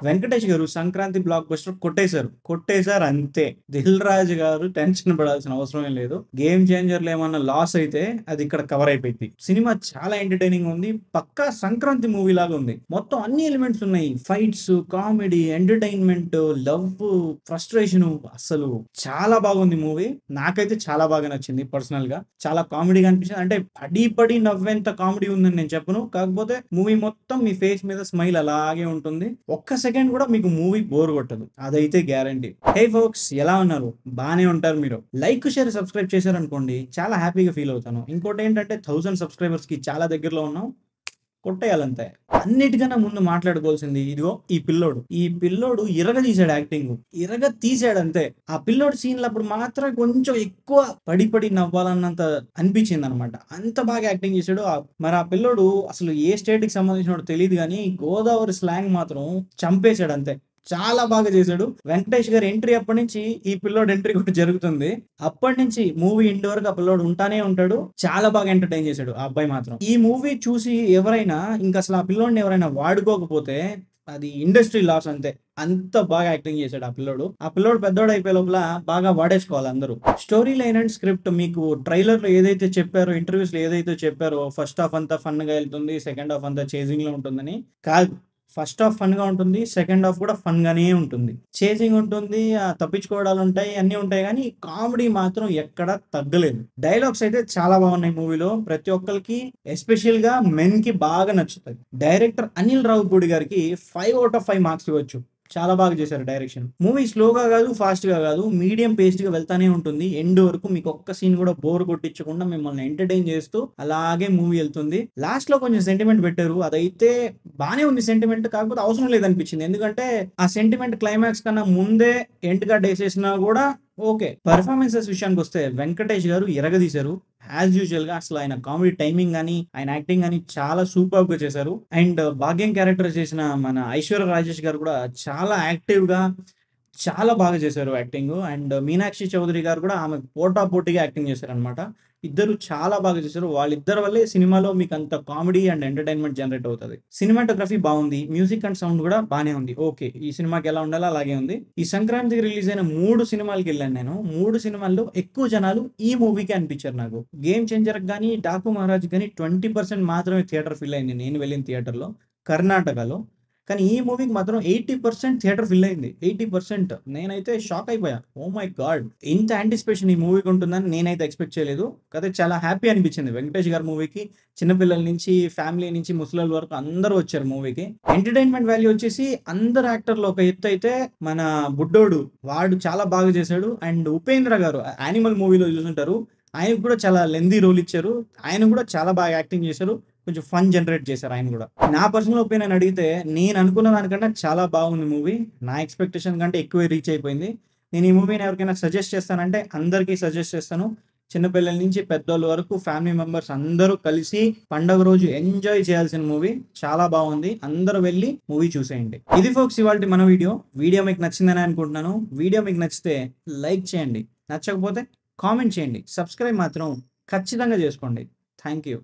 వెంకటేష్ గారు Sankranti block buster కొట్టేశారు అంతే. దిల్ రాజు గారు టెన్షన్ పడాల్సిన అవసరం ఏం లేదు. గేమ్ చేంజర్లు ఏమన్నా లాస్ అయితే అది ఇక్కడ కవర్ అయిపోయింది. సినిమా చాలా ఎంటర్టైనింగ్ ఉంది. పక్కా సంక్రాంతి మూవీ లాగా ఉంది. మొత్తం అన్ని ఎలిమెంట్స్ ఉన్నాయి. Fights, comedy, entertainment, love, frustration, అసలు చాలా బాగుంది మూవీ. నాకైతే చాలా బాగా నచ్చింది పర్సనల్ గా. చాలా కామెడీగా అనిపించింది. అంటే పడి పడి నవ్వేంత కామెడీ ఉందని నేను చెప్పను. కాకపోతే మూవీ మొత్తం మీ ఫేస్ మీద స్మైల్ అలాగే ఉంటుంది. ఒక్క సెకండ్ కూడా మీకు మూవీ బోర్ కొట్టదు, అదైతే గ్యారంటీ. హే ఫోక్స్, ఎలా ఉన్నారు? బానే ఉంటారు మీరు. లైక్, షేర్, సబ్స్క్రైబ్ చేశారనుకోండి చాలా హ్యాపీగా ఫీల్ అవుతాను. ఇంకోటి ఏంటంటే 1000 సబ్స్క్రైబర్స్ కి చాలా దగ్గరలో ఉన్నాం, కొట్టేయాలంతే. అన్నిటికన్నా ముందు మాట్లాడుకోవాల్సింది ఇదిగో ఈ పిల్లోడు ఇరగదీశాడు యాక్టింగ్. తీసాడంతే. ఆ పిల్లోడు సీన్లప్పుడు మాత్రం కొంచెం ఎక్కువ పడి పడి నవ్వాలన్నంత అనిపించింది అనమాట. అంత బాగా యాక్టింగ్ చేశాడు. మరి ఆ పిల్లోడు అసలు ఏ స్టేట్ కి సంబంధించినోడు తెలియదు కానీ గోదావరి స్లాంగ్ మాత్రం చంపేశాడు అంతే. చాలా బాగా చేశాడు. వెంకటేష్ గారి ఎంట్రీ అప్పటి నుంచి ఈ పిల్లోడు ఎంట్రీ కూడా జరుగుతుంది. అప్పటి నుంచి మూవీ ఎండ్ వరకు ఆ పిల్లోడు ఉంటానే ఉంటాడు. చాలా బాగా ఎంటర్టైన్ చేశాడు ఆ అబ్బాయి మాత్రం. ఈ మూవీ చూసి ఎవరైనా ఇంకా అసలు ఆ పిల్లోడిని ఎవరైనా వాడుకోకపోతే అది ఇండస్ట్రీ లాస్ అంతే. అంత బాగా యాక్టింగ్ చేశాడు ఆ పిల్లోడు పెద్దోడు అయిపోయే లోపల బాగా వాడేసుకోవాలి అందరూ. స్టోరీ లైన్ అండ్ స్క్రిప్ట్ మీకు ట్రైలర్ లో ఏదైతే చెప్పారో, ఇంటర్వ్యూస్ లో ఏదైతే చెప్పారో, ఫస్ట్ హాఫ్ అంతా ఫన్ గా వెళ్తుంది, సెకండ్ హాఫ్ అంతా చేజింగ్ లో ఉంటుందని. కాదు, ఫస్ట్ హాఫ్ ఫన్ గా ఉంటుంది, సెకండ్ హాఫ్ కూడా ఫన్ గానే ఉంటుంది. చేజింగ్ ఉంటుంది, తప్పించుకోవడాలు ఉంటాయి, అన్ని ఉంటాయి, కానీ కామెడీ మాత్రం ఎక్కడ తగ్గలేదు. డైలాగ్స్ అయితే చాలా బాగున్నాయి మూవీలో. ప్రతి ఒక్కరికి, ఎస్పెషల్ గా మెన్ కి బాగా నచ్చుతాయి. డైరెక్టర్ అనిల్ రావిపూడి గారికి 5/5 మార్క్స్ ఇవ్వచ్చు. చాలా బాగా చేశారు డైరెక్షన్. మూవీ స్లోగా కాదు, ఫాస్ట్ గా కాదు, మీడియం పేస్డ్ గా వెళ్తానే ఉంటుంది. ఎండ్ వరకు మీకు ఒక్క సీన్ కూడా బోర్ కొట్టించకుండా మిమ్మల్ని ఎంటర్టైన్ చేస్తూ అలాగే మూవీ వెళ్తుంది. లాస్ట్ లో కొంచెం సెంటిమెంట్ పెట్టారు, అదైతే బానే ఉంది సెంటిమెంట్. కాకపోతే అవసరం లేదనిపించింది. ఎందుకంటే ఆ సెంటిమెంట్ క్లైమాక్స్ కన్నా ముందే ఎండ్ గా వేసేసినా కూడా ఓకే. పర్ఫార్మెన్సెస్ విషయానికి వస్తే వెంకటేష్ గారు ఇరగదీశారు. యాజ్ యూజువల్ గా అసలు ఆయన కామెడీ టైమింగ్ గానీ, ఆయన యాక్టింగ్ గానీ చాలా సూపర్ గా చేశారు. అండ్ భాగ్యం క్యారెక్టర్ చేసిన మన ఐశ్వర్య రాజేష్ గారు కూడా చాలా యాక్టివ్ గా చాలా బాగా చేశారు యాక్టింగ్. అండ్ మీనాక్షి చౌదరి గారు కూడా ఆమె పోటాపోటీగా యాక్టింగ్ చేశారు అనమాట. ఇద్దరు చాలా బాగా చేశారు. వాళ్ళిద్దరి వల్లే సినిమాలో మీకు అంత కామెడీ అండ్ ఎంటర్టైన్మెంట్ జనరేట్ అవుతుంది. సినిమాటోగ్రఫీ బాగుంది, మ్యూజిక్ అండ్ సౌండ్ కూడా బానే ఉంది. ఓకే, ఈ సినిమాకి ఎలా ఉండాలో అలాగే ఉంది. ఈ సంక్రాంతికి రిలీజ్ అయిన 3 సినిమాలకి వెళ్ళాను నేను. 3 సినిమాల్లో ఎక్కువ జనాలు ఈ మూవీకి అనిపించారు నాకు. గేమ్ చేంజర్ కానీ, డాకు మహారాజ్ కానీ 20% మాత్రమే థియేటర్ ఫిల్ అయింది నేను వెళ్ళిన థియేటర్లో, కర్ణాటకలో. కానీ ఈ మూవీకి మాత్రం 80% థియేటర్ ఫిల్ అయింది. 80%. నేనైతే షాక్ అయిపోయా. ఓ మై గాడ్, ఇంత యాంటిసిపేషన్ ఈ మూవీకి ఉంటుందని నేనైతే ఎక్స్పెక్ట్ చేయలేదు. కదా, చాలా హ్యాపీ అనిపించింది వెంకటేష్ గారి మూవీకి. చిన్నపిల్లల నుంచి, ఫ్యామిలీ నుంచి, ముసలి వరకు అందరూ వచ్చారు మూవీకి. ఎంటర్టైన్మెంట్ వాల్యూ వచ్చేసి అందరు యాక్టర్లు ఒక ఎత్తు అయితే, మన బుడ్డోడు వాడు చాలా బాగా చేశాడు. అండ్ ఉపేంద్ర గారు యానిమల్ మూవీలో చూసుంటారు, ఆయనకు కూడా చాలా లెందీ రోల్ ఇచ్చారు. ఆయన కూడా చాలా బాగా యాక్టింగ్ చేశారు. కొంచెం ఫన్ జనరేట్ చేశారు ఆయన కూడా. నా పర్సనల్ ఒపీనియన్ అడిగితే నేను అనుకున్న దానికంటే చాలా బాగుంది మూవీ. నా ఎక్స్పెక్టేషన్ కంటే ఎక్కువ రీచ్ అయిపోయింది. నేను ఈ మూవీని ఎవరికైనా సజెస్ట్ చేస్తానంటే అందరికీ సజెస్ట్ చేస్తాను. చిన్నపిల్లల నుంచి పెద్దోళ్ళ వరకు ఫ్యామిలీ మెంబర్స్ అందరూ కలిసి పండగ రోజు ఎంజాయ్ చేయాల్సిన మూవీ. చాలా బాగుంది. అందరూ వెళ్ళి మూవీ చూసేయండి. ఇది ఫోక్స్ ఇవాల్టి మన వీడియో మీకు నచ్చిందని అనుకుంటున్నాను. వీడియో మీకు నచ్చితే లైక్ చేయండి, నచ్చకపోతే కామెంట్ చేయండి, సబ్స్క్రైబ్ మాత్రం ఖచ్చితంగా చేసుకోండి. Thank you.